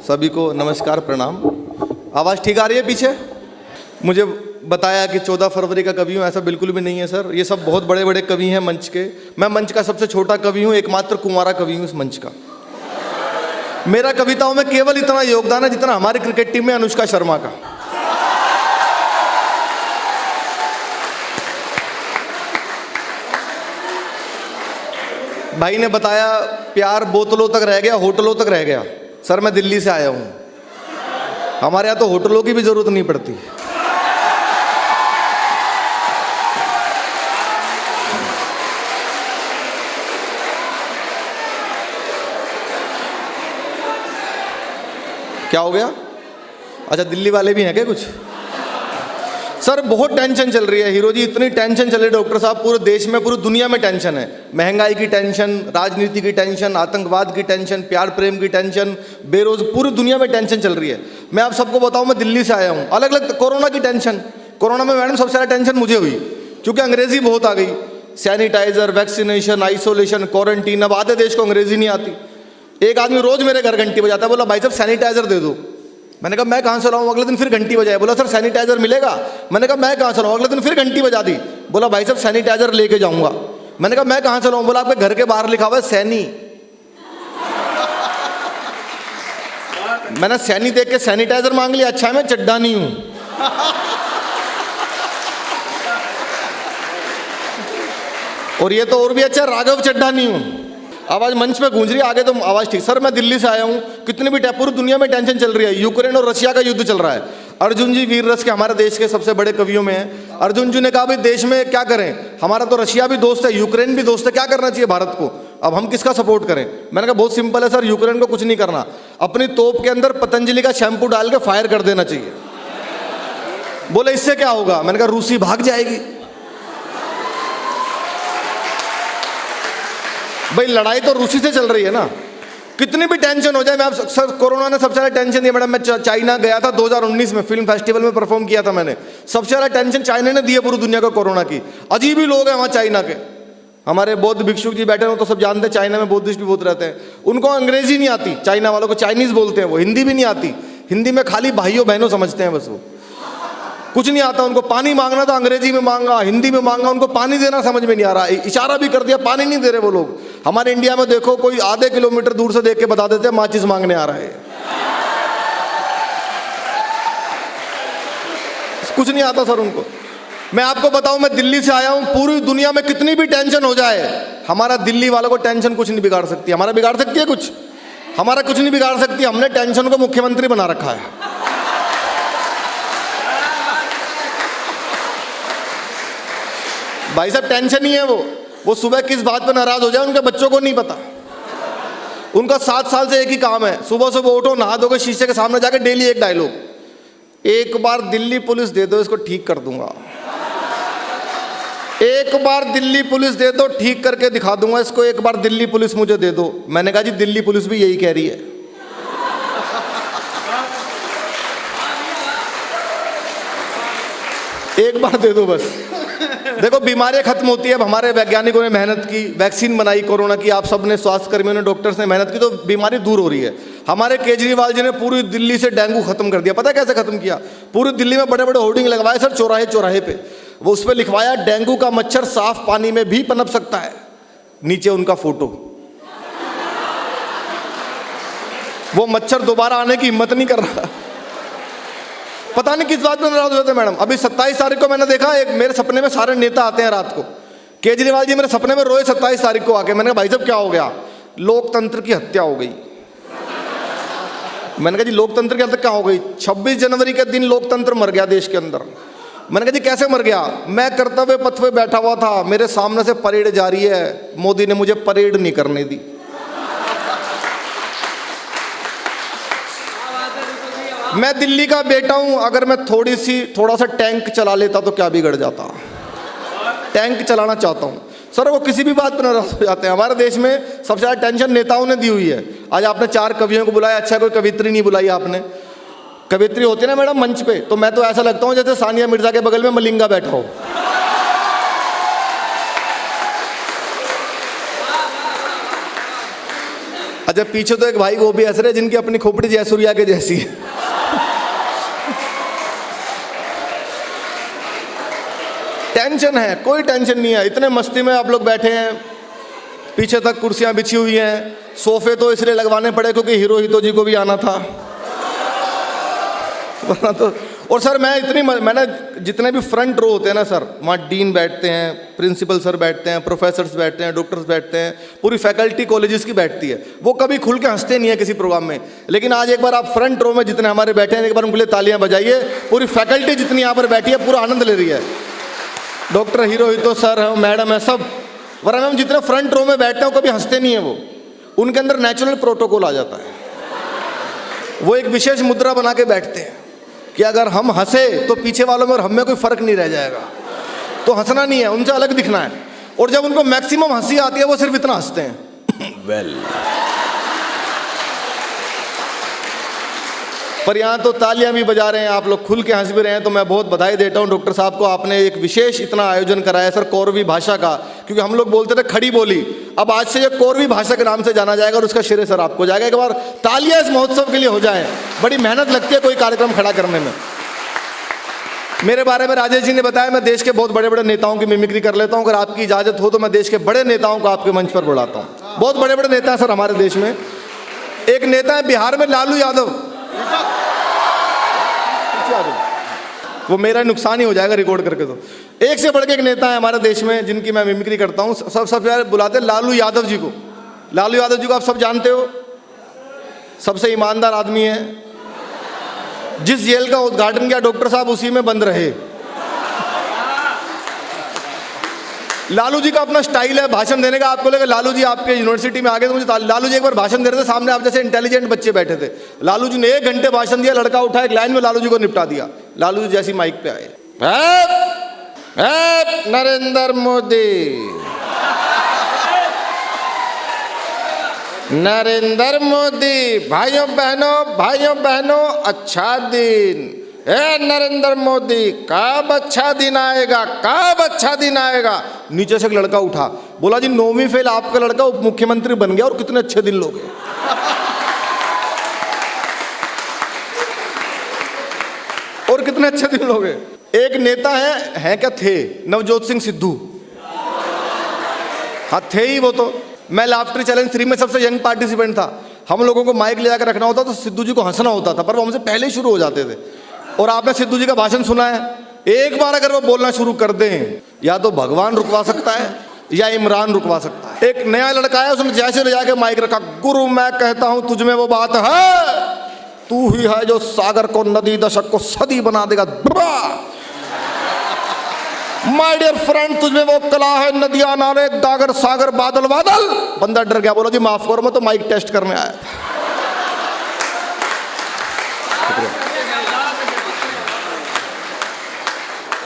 सभी को नमस्कार प्रणाम। आवाज़ ठीक आ रही है पीछे? मुझे बताया कि 14 फरवरी का कवि हूँ, ऐसा बिल्कुल भी नहीं है सर। ये सब बहुत बड़े बड़े कवि हैं मंच के। मैं मंच का सबसे छोटा कवि हूँ, एकमात्र कुंवारा कवि हूँ इस मंच का। मेरा कविताओं में केवल इतना योगदान है जितना हमारी क्रिकेट टीम में अनुष्का शर्मा का। भाई ने बताया प्यार बोतलों तक रह गया, होटलों तक रह गया। सर मैं दिल्ली से आया हूँ, हमारे यहाँ तो होटलों की भी जरूरत नहीं पड़ती। क्या हो गया? अच्छा दिल्ली वाले भी हैं क्या कुछ? सर बहुत टेंशन चल रही है हीरो जी, इतनी टेंशन चल रही है डॉक्टर साहब, पूरे देश में पूरी दुनिया में टेंशन है। महंगाई की टेंशन, राजनीति की टेंशन, आतंकवाद की टेंशन, प्यार प्रेम की टेंशन, पूरी दुनिया में टेंशन चल रही है। मैं आप सबको बताऊं, मैं दिल्ली से आया हूं। अलग अलग कोरोना की टेंशन, कोरोना में मैडम सबसे ज़्यादा टेंशन मुझे हुई क्योंकि अंग्रेजी बहुत आ गई। Sanitiser, vaccination, isolation, quarantine. अब आधे देश को अंग्रेजी नहीं आती। एक आदमी रोज मेरे घर घंटी बजाता है, बोला भाई साहब सैनिटाइजर दे दो। मैंने कहा मैं कहाँ से लाऊं? अगले दिन फिर घंटी बजाए, बोला सर सैनिटाइजर मिलेगा। मैंने कहा मैं कहाँ से लाऊं? अगले दिन फिर घंटी बजा दी, बोला भाई साहब सैनिटाइजर लेके जाऊंगा। मैंने कहा मैं कहाँ से लाऊं? बोला आपके घर के बाहर लिखा हुआ है सैनी। मैंने सैनी देख के सैनिटाइजर मांग लिया। अच्छा मैं चड्डा नहीं हूं। और ये तो और भी अच्छा, राघव चड्डा नहीं हूं। आवाज मंच पे गूंज रही है, आगे तो आवाज ठीक। सर मैं दिल्ली से आया हूँ, कितनी भी पूरी दुनिया में टेंशन चल रही है। यूक्रेन और रशिया का युद्ध चल रहा है। अर्जुन जी वीर रस के हमारे देश के सबसे बड़े कवियों में हैं। अर्जुन जी ने कहा भाई देश में क्या करें, हमारा तो रशिया भी दोस्त है, यूक्रेन भी दोस्त है, क्या करना चाहिए भारत को? अब हम किसका सपोर्ट करें? मैंने कहा बहुत सिंपल है सर, यूक्रेन को कुछ नहीं करना, अपनी तोप के अंदर पतंजलि का शैम्पू डाल के फायर कर देना चाहिए। बोले इससे क्या होगा? मैंने कहा रूसी भाग जाएगी। भाई लड़ाई तो रूसी से चल रही है ना। कितनी भी टेंशन हो जाए, मैं आप सर कोरोना ने सबसे ज़्यादा टेंशन दिया मैडम। मैं चाइना गया था 2019 में, फिल्म फेस्टिवल में परफॉर्म किया था मैंने। सबसे ज़्यादा टेंशन चाइना ने दी है पूरी दुनिया को कोरोना की। अजीब ही लोग हैं वहाँ चाइना के। हमारे बौद्ध भिक्षुक जी बैठे हो तो सब जानते हैं, चाइना में बौद्धिस्ट भी बहुत रहते हैं। उनको अंग्रेजी नहीं आती, चाइना वालों को चाइनीज़ बोलते हैं वो, हिंदी भी नहीं आती। हिंदी में खाली भाइयों बहनों समझते हैं बस, वो कुछ नहीं आता उनको। पानी मांगना तो अंग्रेजी में मांगा, हिंदी में मांगा, उनको पानी देना समझ में नहीं आ रहा। इशारा भी कर दिया, पानी नहीं दे रहे वो लोग। हमारे इंडिया में देखो कोई आधे किलोमीटर दूर से देख के बता देते हैं माचिस मांगने आ रहा है। कुछ नहीं आता सर उनको। मैं आपको बताऊं, मैं दिल्ली से आया हूं, पूरी दुनिया में कितनी भी टेंशन हो जाए, हमारा दिल्ली वालों को टेंशन कुछ नहीं बिगाड़ सकती। हमारा बिगाड़ सकती है कुछ? हमारा कुछ नहीं बिगाड़ सकती। हमने टेंशन को मुख्यमंत्री बना रखा है। भाई साहब टेंशन ही है वो सुबह किस बात पर नाराज हो जाए उनके बच्चों को नहीं पता। उनका 7 साल से एक ही काम है, सुबह सुबह उठो, नहा धोके शीशे के सामने जाके डेली एक डायलॉग, एक बार दिल्ली पुलिस दे दो इसको ठीक कर दूंगा, एक बार दिल्ली पुलिस दे दो ठीक करके दिखा दूंगा इसको, एक बार दिल्ली पुलिस मुझे दे दो। मैंने कहा जी दिल्ली पुलिस भी यही कह रही है। एक बार दे दो बस। देखो बीमारियां खत्म होती है। अब हमारे वैज्ञानिकों ने मेहनत की, वैक्सीन बनाई कोरोना की, आप सबने, स्वास्थ्य कर्मियों ने, डॉक्टर्स ने मेहनत की, तो बीमारी दूर हो रही है। हमारे केजरीवाल जी ने पूरी दिल्ली से डेंगू खत्म कर दिया। पता है कैसे खत्म किया? पूरी दिल्ली में बड़े बड़े होर्डिंग लगवाए सर, चौराहे चौराहे पे, वो उस पर लिखवाया डेंगू का मच्छर साफ पानी में भी पनप सकता है, नीचे उनका फोटो। वो मच्छर दोबारा आने की हिम्मत नहीं कर रहा। पता नहीं किस बात में नाराज हो जाते मैडम। अभी 27 तारीख को मैंने देखा, एक मेरे सपने में सारे नेता आते हैं रात को। केजरीवाल जी मेरे सपने में रोए 27 तारीख को आके। मैंने कहा भाई साहब क्या हो गया? लोकतंत्र की हत्या हो गई। मैंने कहा जी लोकतंत्र की हत्या क्या हो गई? 26 जनवरी के दिन लोकतंत्र मर गया देश के अंदर। मैंने कहा जी कैसे मर गया? मैं कर्तव्य पथ पे बैठा हुआ था, मेरे सामने से परेड जा रही है, मोदी ने मुझे परेड नहीं करने दी। मैं दिल्ली का बेटा हूं, अगर मैं थोड़ा सा टैंक चला लेता तो क्या बिगड़ जाता? टैंक चलाना चाहता हूं। सर वो किसी भी बात पर नाराज हो जाते हैं। हमारे देश में सबसे ज़्यादा टेंशन नेताओं ने दी हुई है। आज आपने 4 कवियों को बुलाया, अच्छा कोई कवित्री नहीं बुलाई आपने। कवित्री होती है ना मैडम मंच पे, तो मैं तो ऐसा लगता हूँ जैसे सानिया मिर्जा के बगल में मलिंगा बैठा हो। अच्छा पीछे तो एक भाई वो भी हंस रहे जिनकी अपनी खोपड़ी जयसूर्या के जैसी है। टेंशन है, कोई टेंशन नहीं है, इतने मस्ती में आप लोग बैठे हैं, पीछे तक कुर्सियां बिछी हुई हैं, सोफे तो इसलिए लगवाने पड़े क्योंकि हीरो हितो जी को भी आना था वरना तो। और सर मैंने जितने भी फ्रंट रो होते हैं ना सर, वहाँ डीन बैठते हैं, प्रिंसिपल सर बैठते हैं, प्रोफेसर्स बैठते हैं, डॉक्टर्स बैठते हैं, पूरी फैकल्टी कॉलेजेस की बैठती है, वो कभी खुल के हंसते नहीं है किसी प्रोग्राम में। लेकिन आज एक बार आप फ्रंट रो में जितने हमारे बैठे हैं एक बार उनके लिए तालियां बजाइए। पूरी फैकल्टी जितनी यहाँ पर बैठी है पूरा आनंद ले रही है। डॉक्टर हीरो हितो सर है, मैडम है, सब। वरना हम जितने फ्रंट रो में बैठते हैं वो कभी हंसते नहीं है, वो उनके अंदर नेचुरल प्रोटोकॉल आ जाता है। वो एक विशेष मुद्रा बना के बैठते हैं कि अगर हम हंसे तो पीछे वालों में और हम में कोई फर्क नहीं रह जाएगा, तो हंसना नहीं है, उनसे अलग दिखना है। और जब उनको मैक्सिमम हंसी आती है वो सिर्फ इतना हंसते हैं वेल पर यहाँ तो तालियां भी बजा रहे हैं, आप लोग खुल के हंस भी रहे हैं, तो मैं बहुत बधाई देता हूँ डॉक्टर साहब को। आपने एक विशेष इतना आयोजन कराया सर कौरवी भाषा का, क्योंकि हम लोग बोलते थे खड़ी बोली, अब आज से ये कौरवी भाषा के नाम से जाना जाएगा और उसका श्रेय सर आपको जाएगा। एक बार तालियां इस महोत्सव के लिए हो जाए, बड़ी मेहनत लगती है कोई कार्यक्रम खड़ा करने में। मेरे बारे में राजेश जी ने बताया मैं देश के बहुत बड़े बड़े नेताओं की मिमिक्री कर लेता हूँ, अगर आपकी इजाजत हो तो मैं देश के बड़े नेताओं को आपके मंच पर बुलाता हूँ। बहुत बड़े बड़े नेता हैं सर हमारे देश में। एक नेता है बिहार में लालू यादव, वो मेरा नुकसान ही हो जाएगा रिकॉर्ड करके। तो एक से बढ़ के एक नेता है हमारे देश में जिनकी मैं मिमिक्री करता हूँ, सब प्यार बुलाते हैं लालू यादव जी को। लालू यादव जी को आप सब जानते हो, सबसे ईमानदार आदमी है। जिस जेल का उद्घाटन किया डॉक्टर साहब उसी में बंद रहे। लालू जी का अपना स्टाइल है भाषण देने का। आपको लगे लालू जी आपके यूनिवर्सिटी में आ गए तो मुझे लालू जी एक बार भाषण दे रहे थे, सामने आप जैसे इंटेलिजेंट बच्चे बैठे थे। लालू जी ने 1 घंटे भाषण दिया, लड़का उठा एक लाइन में लालू जी को निपटा दिया। लालू जी जैसी माइक पे आए, नरेंद्र मोदी, नरेंद्र मोदी, भाइयों बहनों अच्छा दिन। नरेंद्र मोदी कब अच्छा दिन आएगा, कब अच्छा दिन आएगा। नीचे से एक लड़का उठा, बोला जी 9वीं फेल आपका लड़का उप मुख्यमंत्री बन गया और कितने अच्छे दिन लोगे। और कितने अच्छे दिन लोगे। एक नेता है क्या थे, नवजोत सिंह सिद्धू। हाँ थे ही वो तो। मैं लाफ्टर चैलेंज 3 में सबसे यंग पार्टिसिपेंट था। हम लोगों को माइक ले जाकर रखना होता तो सिद्धू जी को हंसना होता था, पर वो हमसे पहले ही शुरू हो जाते थे। और आपने सिद्धू जी का भाषण सुना है, एक बार अगर वो बोलना शुरू कर दें या तो भगवान रुकवा सकता है या इमरान रुकवा सकता है। एक नया लड़का है, उसने जैसे ले जाके माइक रखा, गुरु मैं कहता हूं तुझमें वो बात है, तू ही है जो सागर को नदी दशक को सदी बना देगा। माय डियर फ्रेंड तुझमें वो कला है, नदियां नाले गागर सागर बादल बादल। बंदा डर गया, बोला जी माफ करो मैं तो माइक टेस्ट करने आया था।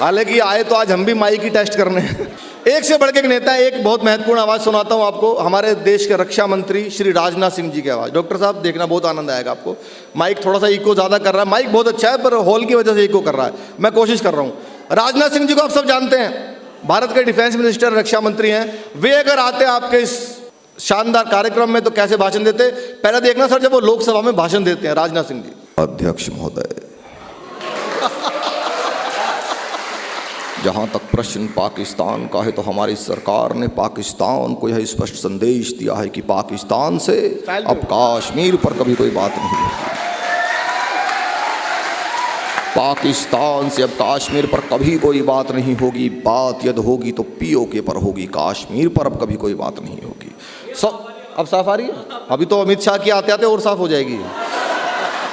हालांकि आए तो आज हम भी माइक ही टेस्ट करने हैं। एक से बढ़ के एक नेता है। एक बहुत महत्वपूर्ण आवाज सुनाता हूं आपको, हमारे देश के रक्षा मंत्री श्री राजनाथ सिंह जी की आवाज। डॉक्टर साहब देखना बहुत आनंद आएगा आपको। माइक थोड़ा सा इको ज्यादा कर रहा है, माइक बहुत अच्छा है पर हॉल की वजह से इको कर रहा है, मैं कोशिश कर रहा हूं। राजनाथ सिंह जी को आप सब जानते हैं, भारत के डिफेंस मिनिस्टर, रक्षा मंत्री हैं। वे अगर आते आपके इस शानदार कार्यक्रम में तो कैसे भाषण देते, पहले देखना सर जब वो लोकसभा में भाषण देते हैं। राजनाथ सिंह जी, अध्यक्ष महोदय, जहाँ तक प्रश्न पाकिस्तान का है तो हमारी सरकार ने पाकिस्तान को यह स्पष्ट संदेश दिया है कि पाकिस्तान से अब कश्मीर पर कभी कोई बात नहीं होगी। पाकिस्तान से अब कश्मीर पर कभी कोई बात नहीं होगी। बात यदि होगी तो पीओके पर होगी, कश्मीर पर अब कभी कोई बात नहीं होगी। सब अब साफ आ रही है। अभी तो अमित शाह की आते आते और साफ हो जाएगी।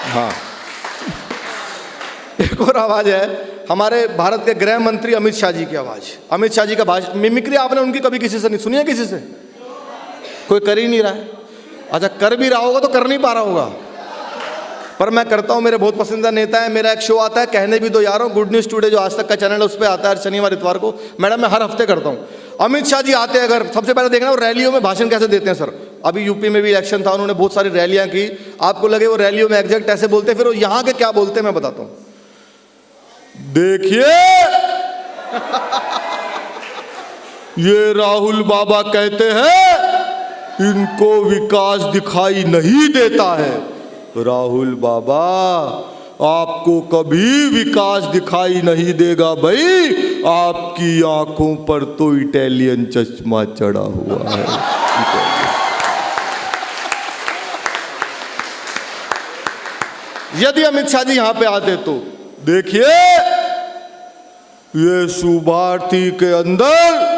हाँ, एक और आवाज है हमारे भारत के गृह मंत्री अमित शाह जी की आवाज। अमित शाह जी का भाषण, मिमिक्री आपने उनकी कभी किसी से नहीं सुनी है? किसी से कोई कर ही नहीं रहा है। अच्छा, कर भी रहा होगा तो कर नहीं पा रहा होगा, पर मैं करता हूं। मेरे बहुत पसंदीदा नेता है। मेरा एक शो आता है, कहने भी दो यारों, गुड न्यूज टुडे, जो आज तक का चैनल है, उस पर आता है हर शनिवार इतवार को। मैडम मैं हर हफ्ते करता हूं। अमित शाह जी आते हैं, अगर सबसे पहले देखना वो रैलियों में भाषण कैसे देते हैं सर। अभी यूपी में भी इलेक्शन था, उन्होंने बहुत सारी रैलियां की। आपको लगे वो रैलियों में एग्जैक्ट ऐसे बोलते, फिर वो यहाँ के क्या बोलते हैं मैं बताता हूँ। देखिए ये राहुल बाबा कहते हैं इनको विकास दिखाई नहीं देता है। राहुल बाबा, आपको कभी विकास दिखाई नहीं देगा भाई, आपकी आंखों पर तो इटालियन चश्मा चढ़ा हुआ है। यदि अमित शाह जी यहां पे आते तो देखिए, ये सुभारती के अंदर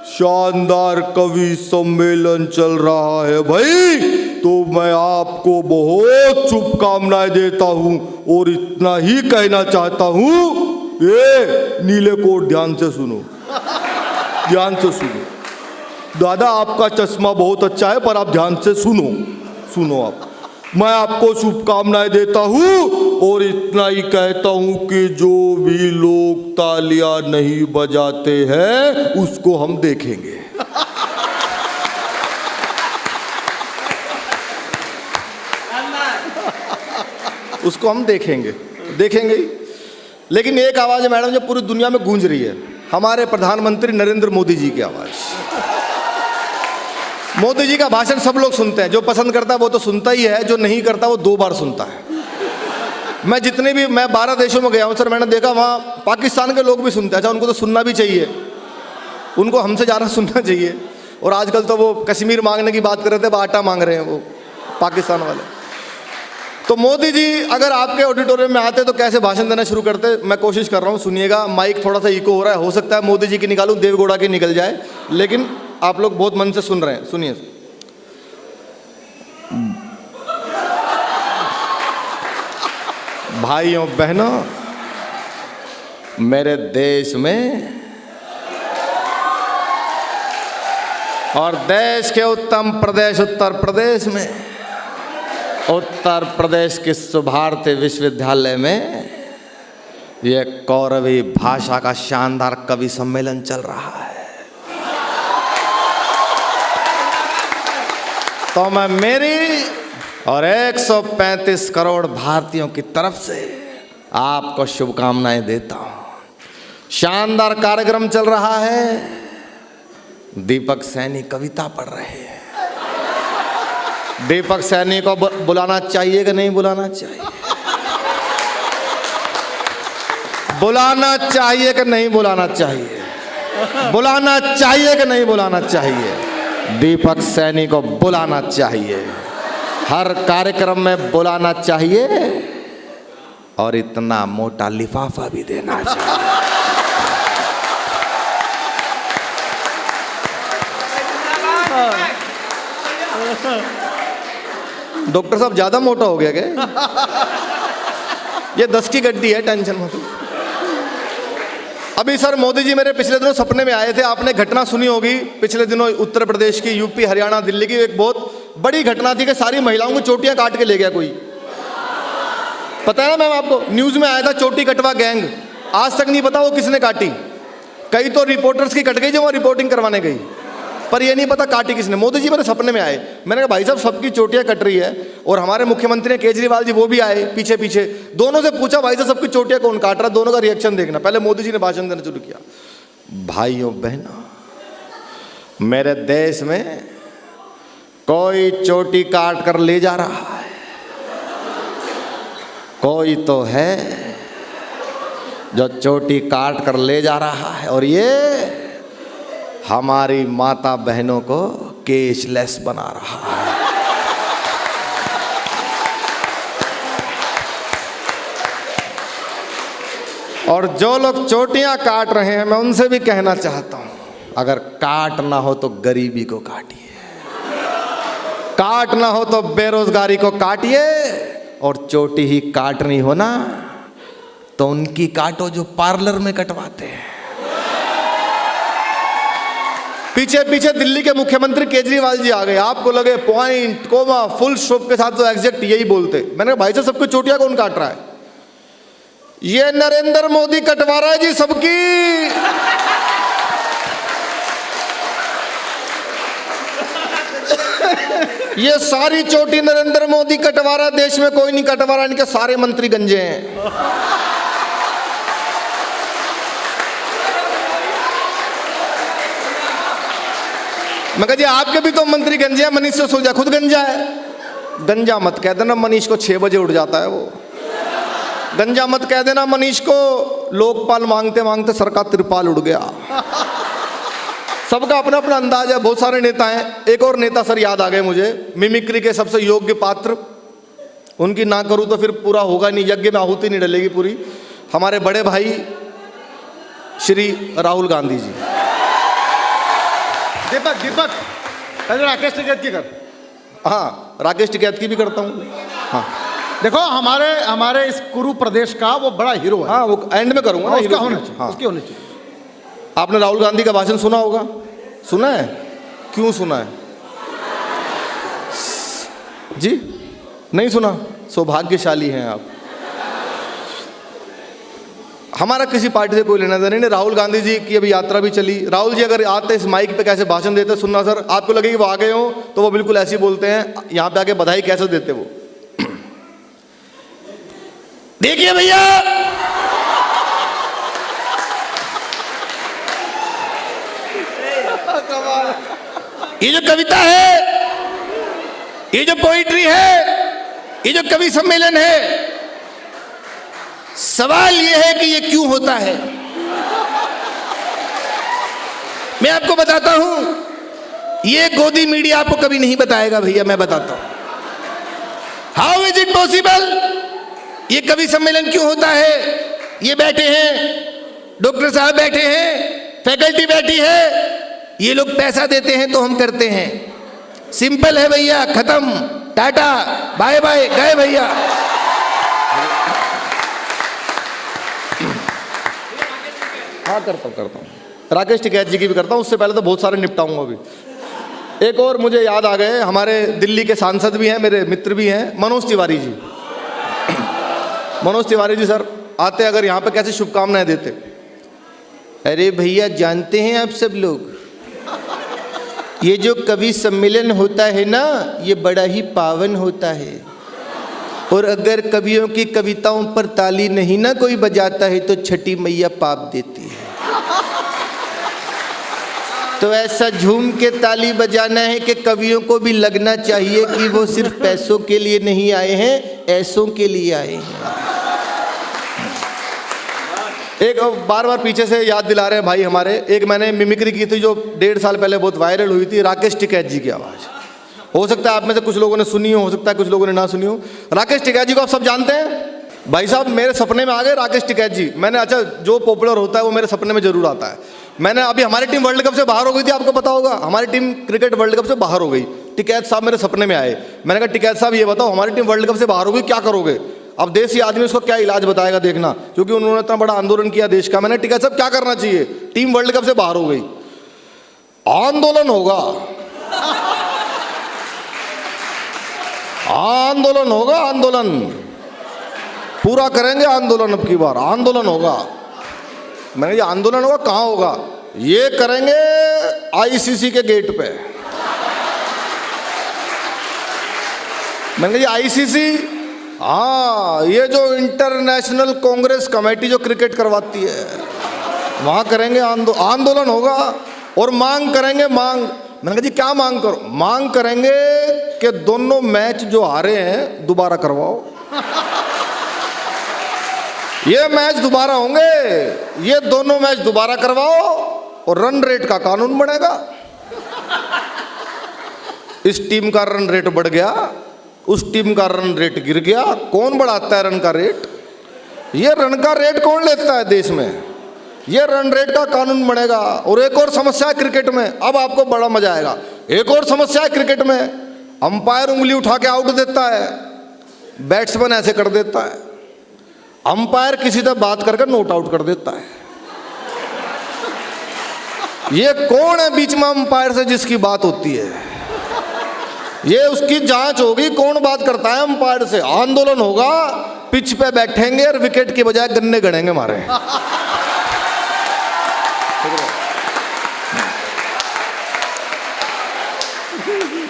शानदार कवि सम्मेलन चल रहा है भाई, तो मैं आपको बहुत शुभकामनाएं देता हूं और इतना ही कहना चाहता हूं, ये नीले कोट ध्यान से सुनो, ध्यान से सुनो। दादा आपका चश्मा बहुत अच्छा है, पर आप ध्यान से सुनो, सुनो आप। मैं आपको शुभकामनाएं देता हूं और इतना ही कहता हूं कि जो भी लोग तालियां नहीं बजाते हैं उसको हम देखेंगे। उसको हम देखेंगे, देखेंगे ही। लेकिन एक आवाज है मैडम जो पूरी दुनिया में गूंज रही है, हमारे प्रधानमंत्री नरेंद्र मोदी जी की आवाज। मोदी जी का भाषण सब लोग सुनते हैं, जो पसंद करता है वो तो सुनता ही है, जो नहीं करता वो 2 बार सुनता है। मैं 12 देशों में गया हूं सर, मैंने देखा वहां पाकिस्तान के लोग भी सुनते हैं। अच्छा, उनको तो सुनना भी चाहिए, उनको हमसे ज़्यादा सुनना चाहिए। और आजकल तो वो कश्मीर मांगने की बात कर रहे थे, आटा मांग रहे हैं वो पाकिस्तान वाले। तो मोदी जी अगर आपके ऑडिटोरियम में आते तो कैसे भाषण देना शुरू करते, मैं कोशिश कर रहा हूँ, सुनिएगा। माइक थोड़ा सा इको हो रहा है, हो सकता है मोदी जी की निकालूं, देवगौड़ा की निकल जाए, लेकिन आप लोग बहुत मन से सुन रहे हैं, सुनिए। भाइयों बहनों, मेरे देश में और देश के उत्तम प्रदेश उत्तर प्रदेश में, उत्तर प्रदेश के सुभारती विश्वविद्यालय में यह कौरवी भाषा का शानदार कवि सम्मेलन चल रहा है। तो मैं मेरी और 135 करोड़ भारतीयों की तरफ से आपको शुभकामनाएं देता हूं। शानदार कार्यक्रम चल रहा है। दीपक सैनी कविता पढ़ रहे हैं। दीपक सैनी को बुलाना चाहिए कि नहीं बुलाना चाहिए? बुलाना चाहिए कि नहीं बुलाना चाहिए? बुलाना चाहिए कि नहीं बुलाना चाहिए? दीपक सैनी को बुलाना चाहिए, हर कार्यक्रम में बुलाना चाहिए और इतना मोटा लिफाफा भी देना चाहिए। डॉक्टर साहब ज्यादा मोटा हो गया क्या? ये 10 की गड्डी है, टेंशन मत लो। अभी सर मोदी जी मेरे पिछले दिनों सपने में आए थे। आपने घटना सुनी होगी पिछले दिनों उत्तर प्रदेश की, यूपी, हरियाणा, दिल्ली की एक बहुत बड़ी घटना थी कि सारी महिलाओं को चोटियां काट के ले गया कोई। पता है ना मैम आपको, न्यूज में आया था चोटी कटवा गैंग। आज तक नहीं पता वो किसने काटी। कई तो रिपोर्टर्स की कट गई जो वहां रिपोर्टिंग करवाने गई, पर ये नहीं पता काटी किसने। मोदी जी मेरे सपने में आए, मैंने कहा भाई साहब सबकी चोटियां कट रही है, और हमारे मुख्यमंत्री केजरीवाल जी वो भी आए पीछे पीछे। दोनों से पूछा भाई साहब सबकी चोटियां कौन काट रहा, दोनों का रिएक्शन देखना। पहले मोदी जी ने भाषण देना शुरू किया। भाइयों बहनों, मेरे देश में कोई चोटी काट कर ले जा रहा है, कोई तो है जो चोटी काट कर ले जा रहा है, और ये हमारी माता बहनों को केशलेस बना रहा है। और जो लोग चोटियां काट रहे हैं, मैं उनसे भी कहना चाहता हूं, अगर काट ना हो तो गरीबी को काटिए, काट ना हो तो बेरोजगारी को काटिए, और चोटी ही काटनी हो ना तो उनकी काटो जो पार्लर में कटवाते हैं। पीछे पीछे दिल्ली के मुख्यमंत्री केजरीवाल जी आ गए। आपको लगे पॉइंट कोमा फुल स्टॉप के साथ तो एग्जैक्ट यही बोलते। मैंने कहा भाई साहब सबकी चोटियां कौन काट रहा है? ये नरेंद्र मोदी कटवा रहा है जी सबकी। ये सारी चोटी नरेंद्र मोदी कटवा रहा है, देश में कोई नहीं कटवा रहा, इनके सारे मंत्री गंजे हैं। मैं कहा जी आपके भी तो मंत्री गंजे हैं, मनीष सिसोदिया खुद गंजा है। गंजा मत कह देना मनीष को, 6 बजे उठ जाता है वो। गंजा मत कह देना मनीष को, लोकपाल मांगते मांगते सर का त्रिपाल उड़ गया। सबका अपना अपना अंदाज है, बहुत सारे नेता हैं। एक और नेता सर याद आ गए मुझे, मिमिक्री के सबसे योग्य पात्र, उनकी ना करूं तो फिर पूरा होगा नहीं, यज्ञ में आहुति नहीं डलेगी पूरी। हमारे बड़े भाई श्री राहुल गांधी जी। दीपक पहले राकेश टिकैत की कर। हाँ, राकेश टिकैत की भी करता हूँ। हाँ देखो हमारे इस कुरु प्रदेश का वो बड़ा हीरो है। हाँ, वो एंड में करूँगा ना, उसका हीरो होना से। चाहिए, हाँ। उसकी होनी चाहिए। आपने राहुल गांधी का भाषण सुना होगा? सुना है? क्यों सुना है जी? नहीं सुना? सौभाग्यशाली हैं आप। हमारा किसी पार्टी से कोई लेना देना नहीं। राहुल गांधी जी की अभी यात्रा भी चली। राहुल जी अगर आते इस माइक पे कैसे भाषण देते सुनना सर, आपको लगे कि वो आ गए हो, तो वो बिल्कुल ऐसे ही बोलते हैं। यहाँ पे आके बधाई कैसे देते वो, देखिए भैया, ये जो कविता है, ये जो पोइट्री है, ये जो कवि सम्मेलन है, सवाल ये है कि ये क्यों होता है। मैं आपको बताता हूं, ये गोदी मीडिया आपको कभी नहीं बताएगा भैया, मैं बताता हूं। हाउ इज इट पॉसिबल, ये कवि सम्मेलन क्यों होता है। ये बैठे हैं, डॉक्टर साहब बैठे हैं, फैकल्टी बैठी है, ये लोग पैसा देते हैं तो हम करते हैं। सिंपल है भैया, खत्म, टाटा बाय बाय, गए भैया। हाँ करता हूँ। राकेश टिकैत जी की भी करता हूँ, उससे पहले तो बहुत सारे निपटाऊंगा अभी। एक और मुझे याद आ गए, हमारे दिल्ली के सांसद भी हैं, मेरे मित्र भी हैं, मनोज तिवारी जी। मनोज तिवारी जी सर आते अगर यहाँ पे कैसे शुभकामनाएं देते। अरे भैया जानते हैं आप सब लोग, ये जो कवि सम्मेलन होता है ना, ये बड़ा ही पावन होता है, और अगर कवियों की कविताओं पर ताली नहीं ना कोई बजाता है तो छठी मैया पाप देती है। तो ऐसा झूम के ताली बजाना है कि कवियों को भी लगना चाहिए कि वो सिर्फ पैसों के लिए नहीं आए हैं, ऐसों के लिए आए हैं। एक बार बार पीछे से याद दिला रहे हैं भाई हमारे, एक मैंने मिमिक्री की थी जो 1.5 साल पहले बहुत वायरल हुई थी, राकेश टिकैत जी की आवाज़। हो सकता है आप में से कुछ लोगों ने सुनी हो सकता है कुछ लोगों ने ना सुनी हो। राकेश टिकैत जी को आप सब जानते हैं भाई साहब, मेरे सपने में आ गए राकेश टिकैत जी। मैंने अच्छा, जो पॉपुलर होता है वो मेरे सपने में जरूर आता है। मैंने अभी, हमारी टीम वर्ल्ड कप से बाहर हो गई थी, आपको पता होगा, हमारी टीम क्रिकेट वर्ल्ड कप से बाहर हो गई। टिकैत साहब मेरे सपने में आए। मैंने कहा टिकैत साहब ये बताओ, हमारी टीम वर्ल्ड कप से बाहर हो गई, क्या करोगे। अब देसी आदमी उसको क्या इलाज बताएगा देखना, क्योंकि उन्होंने इतना बड़ा आंदोलन किया देश का। मैंने टिकैत साहब क्या करना चाहिए, टीम वर्ल्ड कप से बाहर हो गई, आंदोलन होगा, आंदोलन होगा, आंदोलन पूरा करेंगे, आंदोलन अब की बार आंदोलन होगा। मैंने ये आंदोलन होगा, कहाँ होगा, ये करेंगे आईसीसी के गेट पे। मैंने कहा ये आईसीसी, हाँ, ये जो इंटरनेशनल कांग्रेस कमेटी जो क्रिकेट करवाती है, वहाँ करेंगे आंदोलन होगा, और मांग करेंगे, मांग। मैंने कहा जी क्या मांग करो, मांग करेंगे कि दोनों मैच जो हारे हैं दोबारा करवाओ, ये मैच दोबारा होंगे, ये दोनों मैच दोबारा करवाओ, और रन रेट का कानून बनेगा। इस टीम का रन रेट बढ़ गया, उस टीम का रन रेट गिर गया, कौन बढ़ाता है रन का रेट, ये रन का रेट कौन लेता है देश में, ये रन रेट का कानून बनेगा। और एक और समस्या है क्रिकेट में, अब आपको बड़ा मजा आएगा। एक और समस्या है क्रिकेट में, अंपायर उंगली उठा के आउट देता है, बैट्समैन ऐसे कर देता है, अंपायर किसी से बात करके नॉट आउट कर देता है। ये कौन है बीच में अंपायर से जिसकी बात होती है, ये उसकी जांच होगी कौन बात करता है अंपायर से। आंदोलन होगा, पिच पे बैठेंगे और विकेट के बजाय गन्ने गड़ेंगे मारे।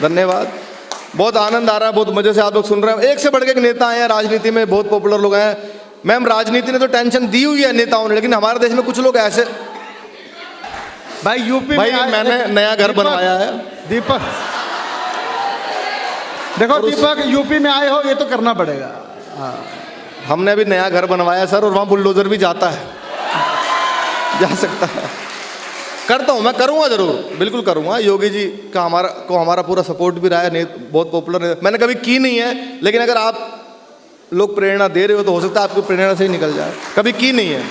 धन्यवाद, बहुत आनंद आ रहा है, बहुत मजे से आप लोग सुन रहे हैं। एक से बढ़ के एक नेता आए हैं राजनीति में, बहुत पॉपुलर लोग हैं। मैम राजनीति ने तो टेंशन दी हुई है नेताओं ने, लेकिन हमारे देश में कुछ लोग ऐसे, भाई यूपी भाई मैंने नया घर बनवाया है, दीपक, देखो दीपक, यूपी में आए हो, ये तो करना पड़ेगा। हमने अभी नया घर बनवाया सर, और वहाँ बुलडोजर भी जाता है, जा सकता है। करता हूँ, मैं करूँगा जरूर, बिल्कुल करूँगा। योगी जी का हमारा पूरा सपोर्ट भी रहा है, बहुत पॉपुलर है। मैंने कभी की नहीं है, लेकिन अगर आप लोग प्रेरणा दे रहे हो तो हो सकता है आपकी प्रेरणा से ही निकल जाए। कभी की नहीं है,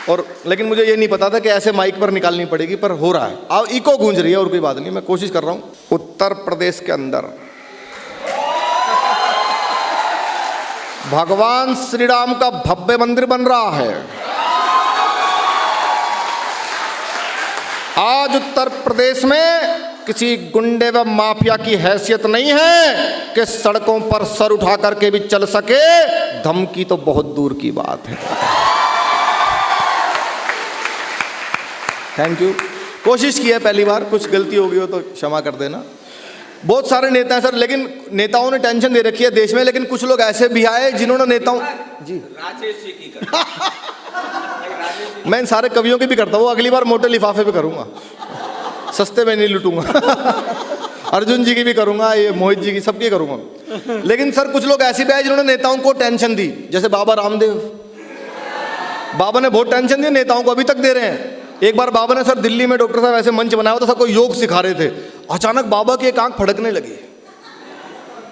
और लेकिन मुझे ये नहीं पता था कि ऐसे माइक पर निकालनी पड़ेगी, पर हो रहा है। अब इको गूंज रही है, और कोई बात नहीं, मैं कोशिश कर रहा हूँ। उत्तर प्रदेश के अंदर भगवान श्री राम का भव्य मंदिर बन रहा है। आज उत्तर प्रदेश में किसी गुंडे व माफिया की हैसियत नहीं है कि सड़कों पर सर उठा करके भी चल सके, धमकी तो बहुत दूर की बात है। Thank you. कोशिश की है, पहली बार, कुछ गलती हो गई हो तो क्षमा कर देना। बहुत सारे नेता हैं सर, लेकिन नेताओं ने टेंशन दे रखी है देश में, लेकिन कुछ लोग ऐसे भी आए जिन्होंने नेताओं जी राजेश जी की मैं इन सारे कवियों की भी करता हूँ, अगली बार मोटे लिफाफे पे करूंगा, सस्ते में नहीं लूटूंगा। अर्जुन जी की भी करूंगा, ये मोहित जी की, सबकी करूंगा। लेकिन सर कुछ लोग ऐसे भी आए जिन्होंने नेताओं को टेंशन दी, जैसे बाबा रामदेव। बाबा ने बहुत टेंशन दी नेताओं को, अभी तक दे रहे हैं। एक बार बाबा ने सर दिल्ली में डॉक्टर साहब ऐसे मंच बनाया था, सबको योग सिखा रहे थे। अचानक बाबा की एक आंख फड़कने लगी।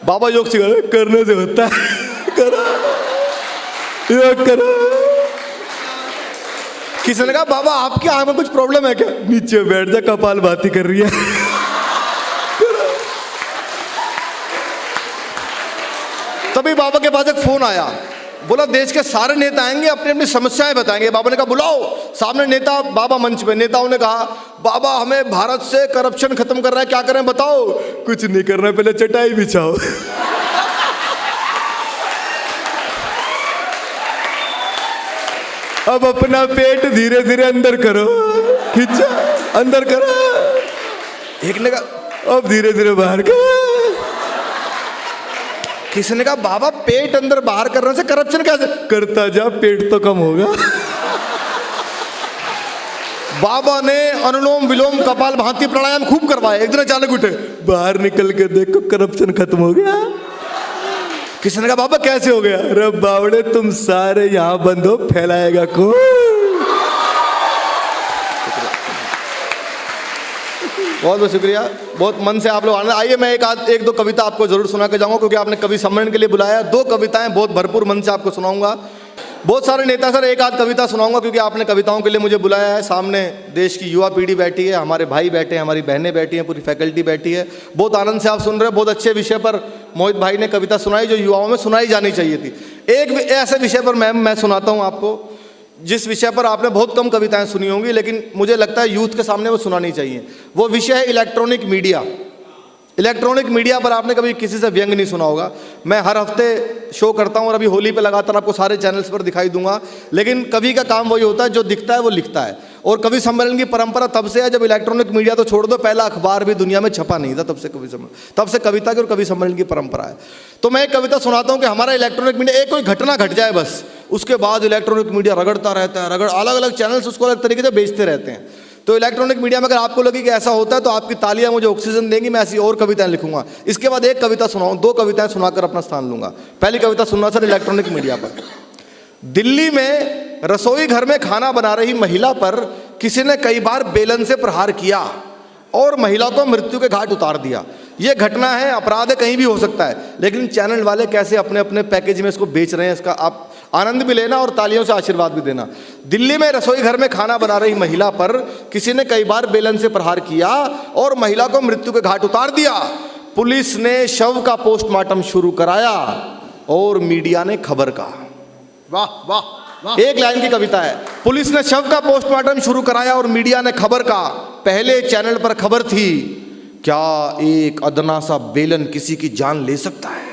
बाबा योग सिखा रहे, करने से होता है, करो योग करो। किसी ने कहा बाबा आपकी आंख में कुछ प्रॉब्लम है क्या? नीचे बैठ जा, कपालभाति कर रही है। तभी बाबा के पास एक फोन आया, बोला देश के सारे नेता आएंगे, अपनी अपनी समस्याएं बताएंगे। बाबा ने कहा बुलाओ। सामने नेता, बाबा मंच पे। नेताओं ने कहा बाबा हमें भारत से करप्शन खत्म करना है, क्या करें बताओ? कुछ नहीं करना, पहले चटाई बिछाओ। अब अपना पेट धीरे धीरे अंदर करो, खींचो, अंदर करो। एक ने कहा अब धीरे धीरे बाहर करो। किसी ने कहा बाबा पेट अंदर बाहर करने से करप्शन कैसे? करता जा, पेट तो कम होगा। बाबा ने अनुलोम विलोम कपाल भाती प्राणायाम खूब करवाए। एक दिन अचानक उठे, बाहर निकल के देखो करप्शन खत्म हो गया। किसी ने कहा बाबा कैसे हो गया? अरे बावड़े तुम सारे यहां बंद हो, फैलाएगा कौन? बहुत बहुत शुक्रिया, बहुत मन से आप लोग आनंद। आइए मैं एक दो कविता आपको जरूर सुना के जाऊंगा, क्योंकि आपने कवि सम्मेलन के लिए बुलाया। दो कविताएं बहुत भरपूर मन से आपको सुनाऊंगा। बहुत सारे नेता सर, एक आध कविता सुनाऊंगा क्योंकि आपने कविताओं के लिए मुझे बुलाया है। सामने देश की युवा पीढ़ी बैठी है, हमारे भाई बैठे हैं, हमारी बहनें बैठी हैं, पूरी फैकल्टी बैठी है। बहुत आनंद से आप सुन रहे हैं। बहुत अच्छे विषय पर मोहित भाई ने कविता सुनाई जो युवाओं में सुनाई जानी चाहिए थी। एक ऐसे विषय पर मैं सुनाता हूँ आपको, जिस विषय पर आपने बहुत कम कविताएं सुनी होंगी, लेकिन मुझे लगता है यूथ के सामने वो सुनानी चाहिए। वो विषय है इलेक्ट्रॉनिक मीडिया। इलेक्ट्रॉनिक मीडिया पर आपने कभी किसी से व्यंग नहीं सुना होगा। मैं हर हफ्ते शो करता हूं और अभी होली पे लगातार आपको सारे चैनल्स पर दिखाई दूंगा। लेकिन कवि का काम वही होता है, जो दिखता है वो लिखता है। और कवि सम्मेलन की परंपरा तब से है जब इलेक्ट्रॉनिक मीडिया तो छोड़ दो, पहला अखबार भी दुनिया में छपा नहीं था, तब से कवि सम्मेलन, तब से कविता की और कवि सम्मेलन की परंपरा है। तो मैं एक कविता सुनाता हूँ कि हमारा इलेक्ट्रॉनिक मीडिया, एक कोई घटना घट जाए बस, उसके बाद इलेक्ट्रॉनिक मीडिया रगड़ता रहता है, अलग अलग चैनल्स उसको अलग तरीके से बेचते रहते हैं। तो इलेक्ट्रॉनिक मीडिया में अगर आपको लगे कि ऐसा होता है तो आपकी तालियां मुझे ऑक्सीजन देंगी, मैं ऐसी और कविताएं लिखूंगा। इसके बाद एक कविता सुनाऊं, दो कविताएं सुनाकर अपना स्थान लूंगा। पहली कविता सुनना सर इलेक्ट्रॉनिक मीडिया पर। दिल्ली में रसोई घर में खाना बना रही महिला पर किसी ने कई बार बेलन से प्रहार किया और महिला को मृत्यु के घाट उतार दिया। यह घटना है, अपराध है, कहीं भी हो सकता है, लेकिन चैनल वाले कैसे अपने अपने पैकेज में इसको बेच रहे हैं, इसका आप आनंद भी लेना और तालियों से आशीर्वाद भी देना। दिल्ली में रसोई घर में खाना बना रही महिला पर किसी ने कई बार बेलन से प्रहार किया और महिला को मृत्यु के घाट उतार दिया। पुलिस ने शव का पोस्टमार्टम शुरू कराया और मीडिया ने खबर का। वाह वाह वाह, एक लाइन की कविता है। पुलिस ने शव का पोस्टमार्टम शुरू कराया और मीडिया ने खबर का। पहले चैनल पर खबर थी, क्या एक अदना सा बेलन किसी की जान ले सकता है?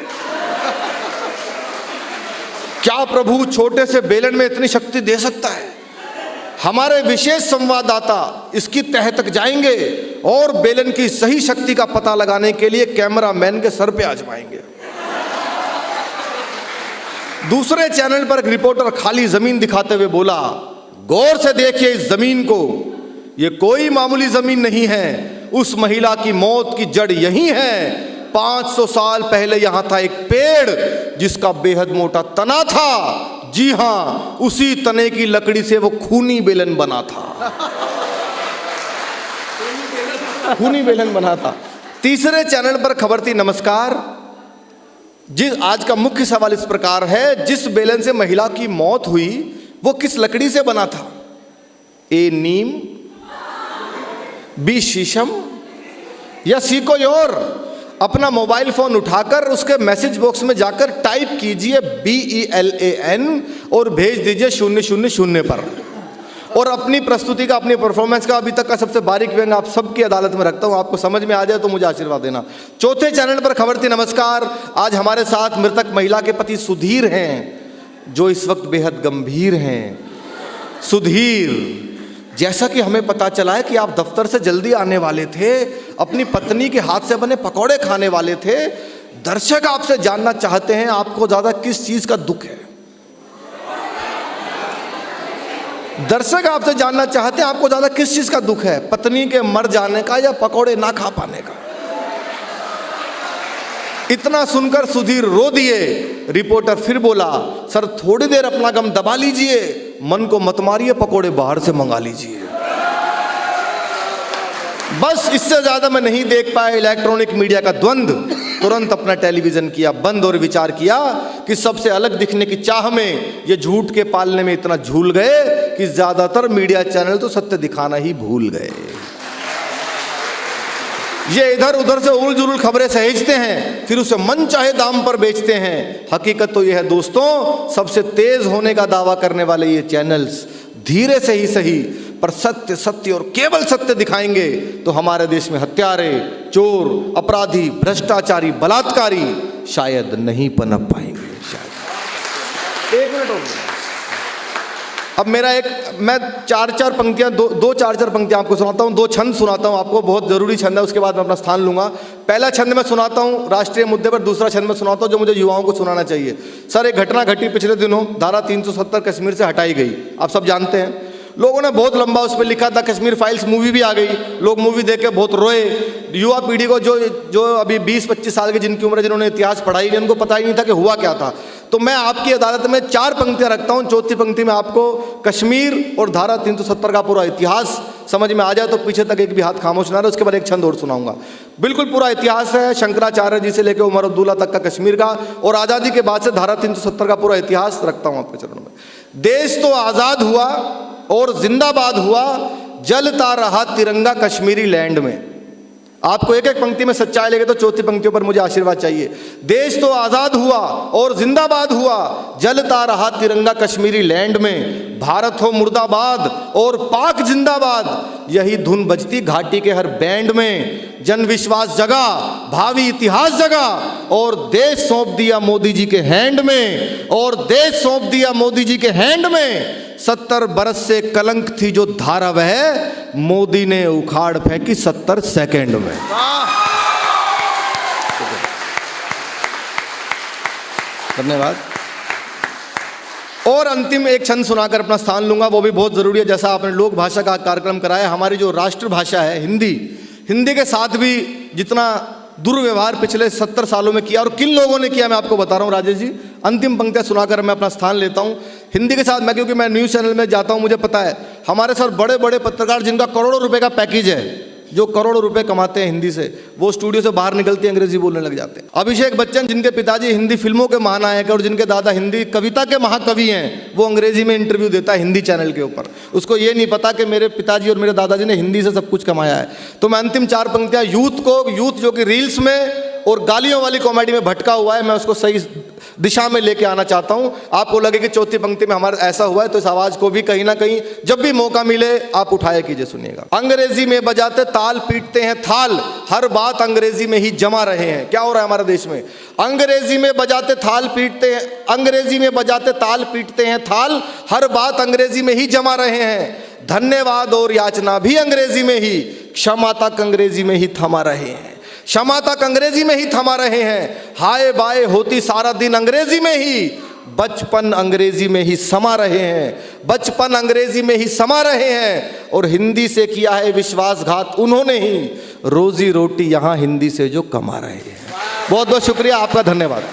क्या प्रभु छोटे से बेलन में इतनी शक्ति दे सकता है? हमारे विशेष संवाददाता इसकी तह तक जाएंगे और बेलन की सही शक्ति का पता लगाने के लिए कैमरामैन के सर पे आजमाएंगे। दूसरे चैनल पर एक रिपोर्टर खाली जमीन दिखाते हुए बोला, गौर से देखिए इस जमीन को, ये कोई मामूली जमीन नहीं है उस महिला की मौत की जड़ यही है। 500 साल पहले यहां था एक पेड़ जिसका बेहद मोटा तना था। जी हां, उसी तने की लकड़ी से वो खूनी बेलन बना था। खूनी बेलन बना था। तीसरे चैनल पर खबर थी नमस्कार। आज का मुख्य सवाल इस प्रकार है, जिस बेलन से महिला की मौत हुई वो किस लकड़ी से बना था? ए नीम, बी शीशम, या सी कोई और? अपना मोबाइल फोन उठाकर उसके मैसेज बॉक्स में जाकर टाइप कीजिए BELAN और भेज दीजिए 000 पर। और अपनी प्रस्तुति का, अपनी परफॉर्मेंस का अभी तक का सबसे बारीक व्यंग आप सबकी अदालत में रखता हूं। आपको समझ में आ जाए तो मुझे आशीर्वाद देना। चौथे चैनल पर खबर थी नमस्कार। आज हमारे साथ मृतक महिला के पति सुधीर हैं, जो इस वक्त बेहद गंभीर हैं। सुधीर, जैसा कि हमें पता चला है कि आप दफ्तर से जल्दी आने वाले थे, अपनी पत्नी के हाथ से बने पकौड़े खाने वाले थे। दर्शक आपसे जानना चाहते हैं आपको ज्यादा किस चीज का दुख है? दर्शक आपसे जानना चाहते हैं आपको ज्यादा किस चीज का दुख है, पत्नी के मर जाने का या पकौड़े ना खा पाने का? इतना सुनकर सुधीर रो दिए। रिपोर्टर फिर बोला, सर थोड़ी देर अपना गम दबा लीजिए, मन को मत मारिए, पकौड़े बाहर से मंगा लीजिए। बस इससे ज्यादा मैं नहीं देख पाया इलेक्ट्रॉनिक मीडिया का द्वंद्व। तुरंत अपना टेलीविजन किया बंद और विचार किया कि सबसे अलग दिखने की चाह में ये झूठ के पालने में इतना झूल गए कि ज्यादातर मीडिया चैनल तो सत्य दिखाना ही भूल गए। ये इधर उधर से उल जुल खबरें सहेजते हैं, फिर उसे मन चाहे दाम पर बेचते हैं। हकीकत तो यह है दोस्तों, सबसे तेज होने का दावा करने वाले ये चैनल्स धीरे से ही सही पर सत्य सत्य और केवल सत्य दिखाएंगे तो हमारे देश में हत्यारे, चोर, अपराधी, भ्रष्टाचारी, बलात्कारी शायद नहीं पनप पाएंगे। शायद। एक मिनट हो गया। अब मैं चार पंक्तियां दो चार पंक्तियां आपको सुनाता हूं, 2 छंद सुनाता हूं आपको, बहुत जरूरी छंद है, उसके बाद मैं अपना स्थान लूंगा। पहला छंद मैं सुनाता हूं राष्ट्रीय मुद्दे पर, दूसरा छंद मैं सुनाता हूं जो मुझे युवाओं को सुनाना चाहिए। सर, एक घटना घटी पिछले दिनों, धारा 370 कश्मीर से हटाई गई, आप सब जानते हैं। लोगों ने बहुत लंबा उस पर लिखा था, कश्मीर फाइल्स मूवी भी आ गई, लोग मूवी देख के बहुत रोए। युवा पीढ़ी को जो अभी 20-25 साल की जिनकी उम्र है, जिन्होंने इतिहास पढ़ाई नहीं, उनको पता ही नहीं था कि हुआ क्या था। तो मैं आपकी अदालत में 4 पंक्तियां रखता हूं, चौथी पंक्ति में आपको कश्मीर और धारा 370 का पूरा इतिहास समझ में आ जाए तो पीछे तक एक भी हाथ खामोश ना रहे। उसके बाद एक छंद और सुनाऊंगा। बिल्कुल पूरा इतिहास है, शंकराचार्य जी से लेकर उमर अब्दुल्ला तक का कश्मीर का, और आज़ादी के बाद से धारा 370 का पूरा इतिहास रखता हूं आपके चरणों में। देश तो आज़ाद हुआ और जिंदाबाद हुआ, जलता रहा तिरंगा कश्मीरी लैंड में। आपको एक एक पंक्ति में सच्चाई लगे तो चौथी पंक्तियों पर मुझे आशीर्वाद चाहिए। देश तो आजाद हुआ और जिंदाबाद हुआ, जलता रहा तिरंगा कश्मीरी लैंड में। भारत हो मुर्दाबाद और पाक जिंदाबाद, यही धुन बजती घाटी के हर बैंड में। जन विश्वास जगा, भावी इतिहास जगा, और देश सौंप दिया मोदी जी के हैंड में, और देश सौंप दिया मोदी जी के हैंड में। 70 बरस से कलंक थी जो धारा वह, मोदी ने उखाड़ फेंकी 70 सेकंड में। धन्यवाद। और अंतिम एक छंद सुनाकर अपना स्थान लूंगा, वो भी बहुत जरूरी है। जैसा आपने लोक भाषा का कार्यक्रम कराया, हमारी जो राष्ट्रभाषा है हिंदी के साथ भी जितना दुर्व्यवहार पिछले 70 सालों में किया, और किन लोगों ने किया मैं आपको बता रहा हूं राजेश जी। अंतिम पंक्तियां सुनाकर मैं अपना स्थान लेता हूं। हिंदी के साथ क्योंकि मैं न्यूज़ चैनल में जाता हूं, मुझे पता है हमारे सर बड़े बड़े पत्रकार जिनका करोड़ों रुपए का पैकेज है, जो करोड़ों रुपए कमाते हैं हिंदी से, वो स्टूडियो से बाहर निकलते हैं अंग्रेजी बोलने लग जाते हैं। अभिषेक बच्चन जिनके पिताजी हिंदी फिल्मों के महानायक और जिनके दादा हिंदी कविता के महाकवि हैं, वो अंग्रेजी में इंटरव्यू देता है हिंदी चैनल के ऊपर। उसको ये नहीं पता कि मेरे पिताजी और मेरे दादाजी ने हिंदी से सब कुछ कमाया है। तो मैं अंतिम 4 पंक्तियां यूथ जो कि रील्स में और गालियों वाली कॉमेडी में भटका हुआ है, मैं उसको सही दिशा में लेके आना चाहता हूं। आपको लगे कि चौथी पंक्ति में हमारा ऐसा हुआ है, तो इस आवाज को भी कहीं ना कहीं जब भी मौका मिले आप उठाया कीजिए, सुनिएगा। अंग्रेजी में बजाते ताल पीटते हैं थाल, हर बात अंग्रेजी में ही जमा रहे हैं। क्या हो रहा है हमारे देश में? अंग्रेजी में बजाते ताल पीटते हैं थाल, हर बात अंग्रेजी में ही जमा रहे हैं। धन्यवाद और याचना भी अंग्रेजी में ही, क्षमा तक अंग्रेजी में ही थमा रहे हैं। क्षमा तक अंग्रेजी में ही थमा रहे हैं। हाय बाय होती सारा दिन अंग्रेजी में ही, बचपन अंग्रेजी में ही समा रहे हैं। बचपन अंग्रेजी में ही समा रहे हैं और हिंदी से किया है विश्वासघात उन्होंने ही, रोजी रोटी यहाँ हिंदी से जो कमा रहे हैं। बहुत बहुत शुक्रिया आपका, धन्यवाद।